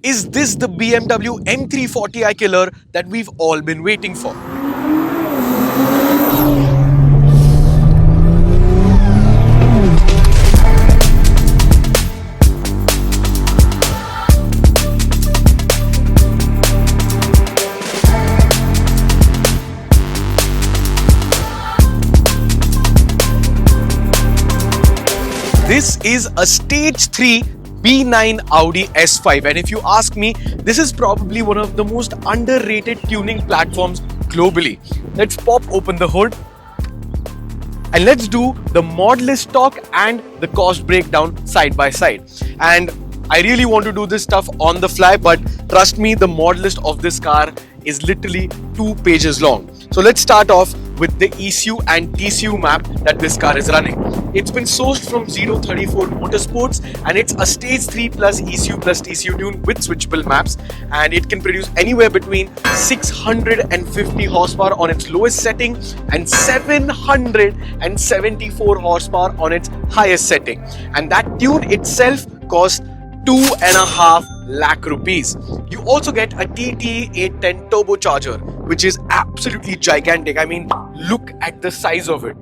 Is this the BMW M340i killer that we've all been waiting for? This is a stage 3 B9 Audi S5, and if you ask me, this is probably one of the most underrated tuning platforms globally. Let's pop open the hood and let's do the mod list talk and the cost breakdown side by side. And I really want to do this stuff on the fly, but trust me, the mod list of this car is literally 2 pages long. So let's start off with the ECU and TCU map that this car is running. It's been sourced from 034 Motorsports, and it's a stage 3 plus ECU plus TCU tune with switchable maps, and it can produce anywhere between 650 horsepower on its lowest setting and 774 horsepower on its highest setting. And that tune itself costs 2.5 lakh rupees. You also get a TTE810 turbocharger, which is absolutely gigantic. I mean, look at the size of it.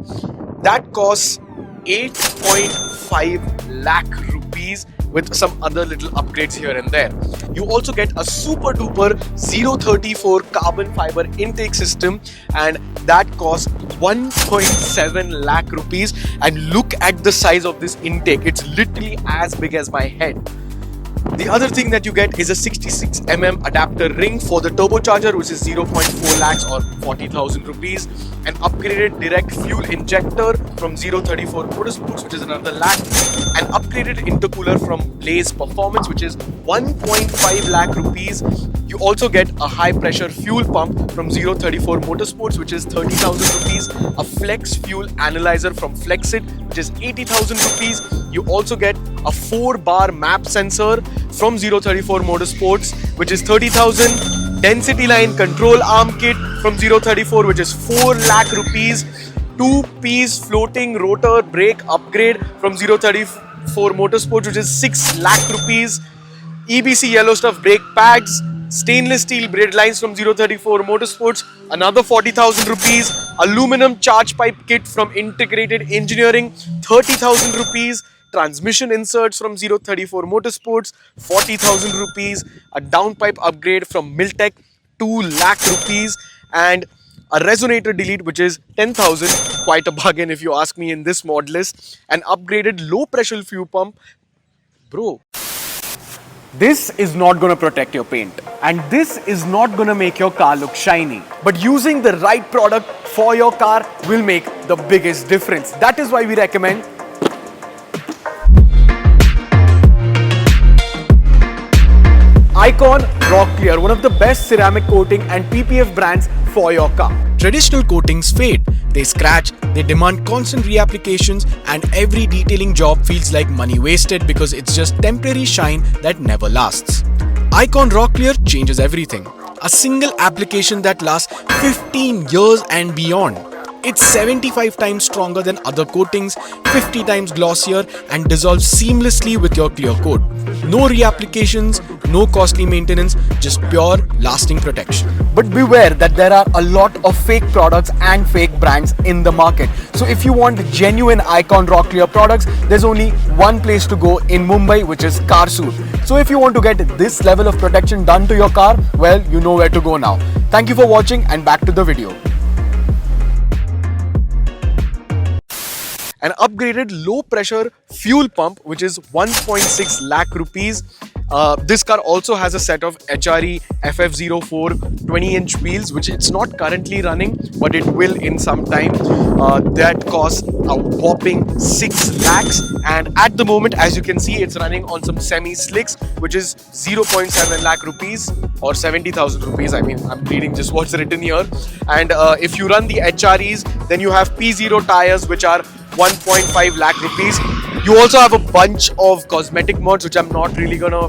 That costs 8.5 lakh rupees with some other little upgrades here and there. You also get a super duper 034 carbon fiber intake system, and that costs 1.7 lakh rupees. And look at the size of this intake. It's literally as big as my head. The other thing that you get is a 66mm adapter ring for the turbocharger, which is 0.4 lakhs or 40,000 rupees. An upgraded direct fuel injector from 034 Motorsports, which is another lakh. An upgraded intercooler from Blaze Performance, which is 1.5 lakh rupees. You also get a high pressure fuel pump from 034 Motorsports, which is 30,000 rupees. A flex fuel analyzer from Flexit, which is 80,000 rupees. You also get a 4-bar map sensor from 034 Motorsports, which is 30,000. Density line control arm kit from 034, which is 4 lakh rupees. 2-piece floating rotor brake upgrade from 034 Motorsports, which is 6 lakh rupees. EBC yellow stuff brake pads. Stainless steel braid lines from 034 Motorsports, another 40,000 rupees. Aluminum charge pipe kit from Integrated Engineering, 30,000 rupees. Transmission inserts from 034 Motorsports, 40,000 rupees. A downpipe upgrade from Miltech, 2 lakh rupees. And a resonator delete, which is 10,000. Quite a bargain if you ask me in this mod list. An upgraded low pressure fuel pump. Bro, this is not going to protect your paint, and this is not going to make your car look shiny. But using the right product for your car will make the biggest difference. That is why we recommend Icon Rock Clear, one of the best ceramic coating and PPF brands for your car. Traditional coatings fade, they scratch, they demand constant reapplications, and every detailing job feels like money wasted because it's just temporary shine that never lasts. Icon Rock Clear changes everything. A single application that lasts 15 years and beyond. It's 75 times stronger than other coatings, 50 times glossier, and dissolves seamlessly with your clear coat. No reapplications, no costly maintenance, just pure lasting protection. But beware that there are a lot of fake products and fake brands in the market. So if you want genuine Icon Rock Clear products, there's only one place to go in Mumbai, which is CarSuit. So if you want to get this level of protection done to your car, well, you know where to go now. Thank you for watching, and back to the video. An upgraded low pressure fuel pump, which is 1.6 lakh rupees. This car also has a set of HRE FF04 20-inch wheels, which it's not currently running, but it will in some time. That costs a whopping 6 lakhs, and at the moment, as you can see, it's running on some semi-slicks, which is 0.7 lakh rupees or 70,000 rupees. I mean, I'm reading just what's written here. And if you run the HREs, then you have P0 tires, which are 1.5 lakh rupees. You also have a bunch of cosmetic mods, which I'm not really gonna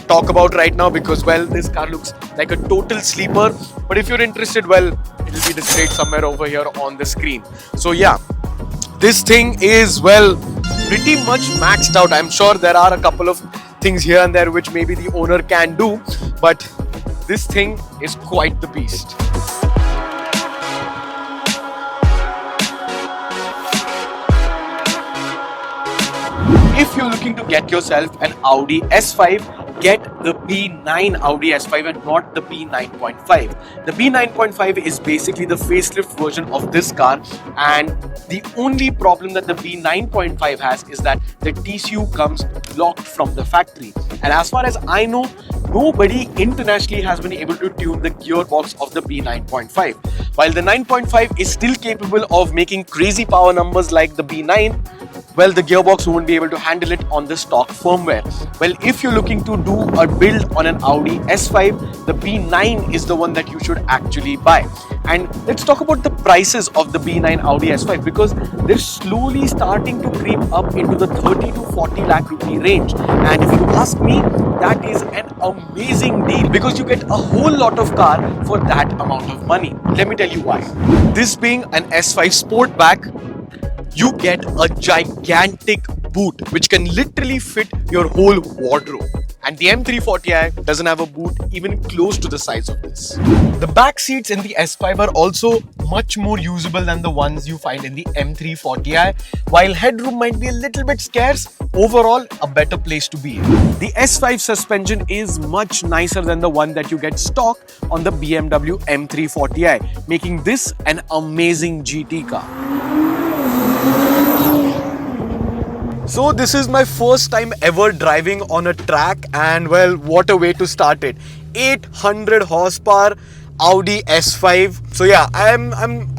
talk about right now because, well, this car looks like a total sleeper. But if you're interested, well, it'll be displayed somewhere over here on the screen. So yeah, this thing is, well, pretty much maxed out. I'm sure there are a couple of things here and there which maybe the owner can do, but this thing is quite the beast. If you're looking to get yourself an Audi S5, get the B9 Audi S5 and not the B9.5. The B9.5 is basically the facelift version of this car, and the only problem that the B9.5 has is that the TCU comes locked from the factory. And as far as I know, nobody internationally has been able to tune the gearbox of the B9.5. While the 9.5 is still capable of making crazy power numbers like the B9, well, the gearbox won't be able to handle it on the stock firmware. Well, if you're looking to do a build on an Audi S5, the B9 is the one that you should actually buy. And let's talk about the prices of the B9 Audi S5, because they're slowly starting to creep up into the 30 to 40 lakh rupee range. And if you ask me, that is an amazing deal because you get a whole lot of car for that amount of money. Let me tell you why. This being an S5 Sportback, you get a gigantic boot which can literally fit your whole wardrobe. And the M340i doesn't have a boot even close to the size of this. The back seats in the S5 are also much more usable than the ones you find in the M340i. While headroom might be a little bit scarce, overall a better place to be in. The S5 suspension is much nicer than the one that you get stock on the BMW M340i, making this an amazing GT car. So this is my first time ever driving on a track, and well, what a way to start it. 800 horsepower Audi S5. So yeah, I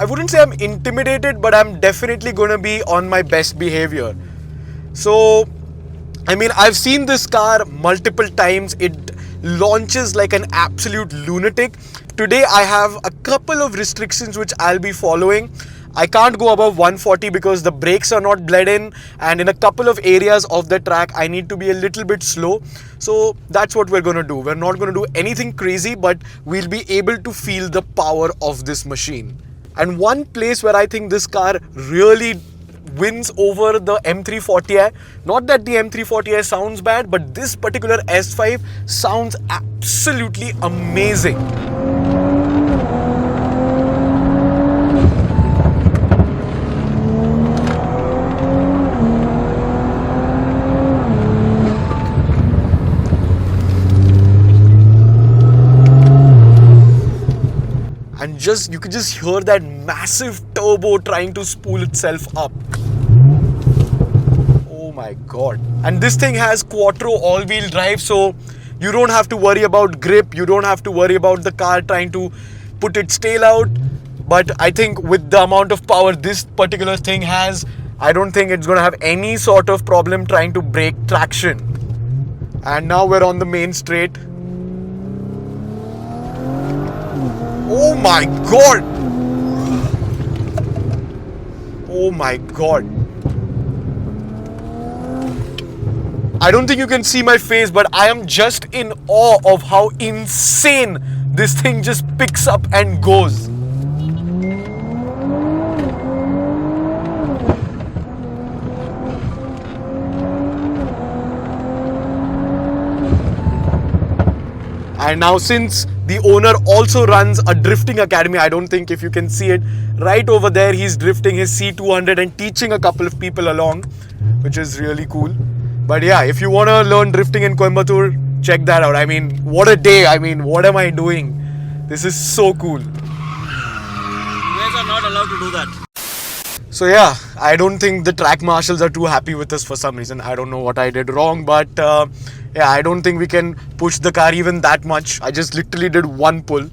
wouldn't say I'm intimidated, but I'm definitely gonna be on my best behavior. So I mean, I've seen this car multiple times. It launches like an absolute lunatic. Today I have a couple of restrictions which I'll be following. I can't go above 140 because the brakes are not bled in, and in a couple of areas of the track I need to be a little bit slow. So that's what we're going to do. We're not going to do anything crazy, but we'll be able to feel the power of this machine. And one place where I think this car really wins over the M340i, not that the M340i sounds bad, but this particular S5 sounds absolutely amazing. And you could just hear that massive turbo trying to spool itself up. Oh my god. And this thing has quattro all-wheel drive, so you don't have to worry about grip, you don't have to worry about the car trying to put its tail out. But I think with the amount of power this particular thing has, I don't think it's going to have any sort of problem trying to break traction. And now we're on the main straight. Oh my god! Oh my god. I don't think you can see my face, but I am just in awe of how insane this thing just picks up and goes. And now, since the owner also runs a drifting academy, I don't think if you can see it, right over there he's drifting his C200 and teaching a couple of people along, which is really cool. But yeah, if you want to learn drifting in Coimbatore, check that out. I mean, what a day. I mean, what am I doing? This is so cool. You guys are not allowed to do that. So yeah, I don't think the track marshals are too happy with us for some reason. I don't know what I did wrong, but yeah, I don't think we can push the car even that much. I just literally did one pull.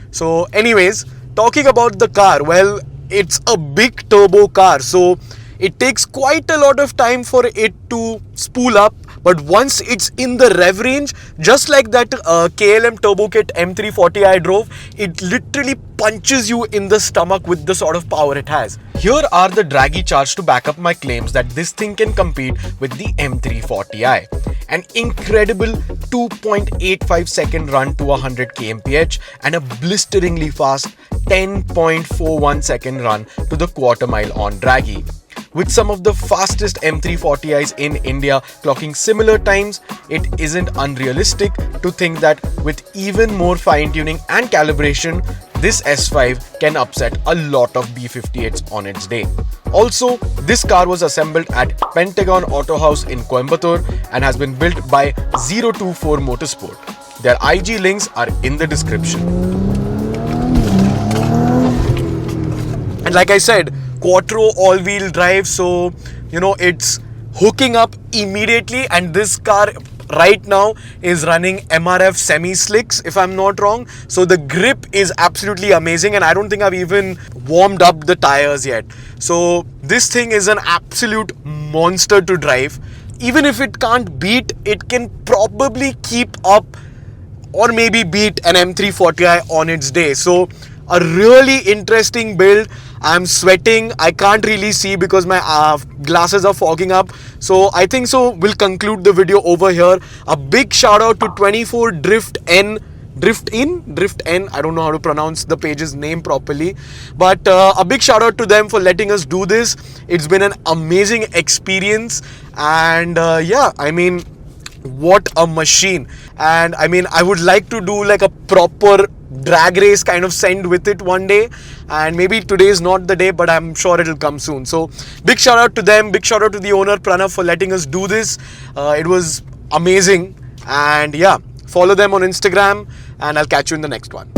So anyways, talking about the car, well, it's a big turbo car, so it takes quite a lot of time for it to spool up. But once it's in the rev range, just like that KLM Turbo Kit M340 I drove, it literally punches you in the stomach with the sort of power it has. Here are the Draggy Charts to back up my claims that this thing can compete with the M340i. An incredible 2.85 second run to 100 kmph and a blisteringly fast 10.41 second run to the quarter mile on Draggy. With some of the fastest M340i's in India clocking similar times, it isn't unrealistic to think that with even more fine-tuning and calibration, this S5 can upset a lot of B58s on its day. Also, this car was assembled at Pentagon Auto House in Coimbatore and has been built by 024 Motorsport. Their IG links are in the description. And like I said, Quattro all-wheel drive, so it's hooking up immediately, and this car right now is running MRF semi-slicks if I'm not wrong, so the grip is absolutely amazing, and I don't think I've even warmed up the tires yet. So this thing is an absolute monster to drive. Even if it can't beat, it can probably keep up or maybe beat an M340i on its day. So a really interesting build. I'm sweating. I can't really see because my glasses are fogging up. So I think we'll conclude the video over here. A big shout out to 24 Drift N. I don't know how to pronounce the page's name properly, but a big shout out to them for letting us do this. It's been an amazing experience, and yeah, I mean, what a machine. And I mean, I would like to do like a proper drag race kind of send with it one day, and maybe today is not the day, but I'm sure it'll come soon. So big shout out to them, big shout out to the owner Pranav for letting us do this. It was amazing, and yeah, follow them on Instagram, and I'll catch you in the next one.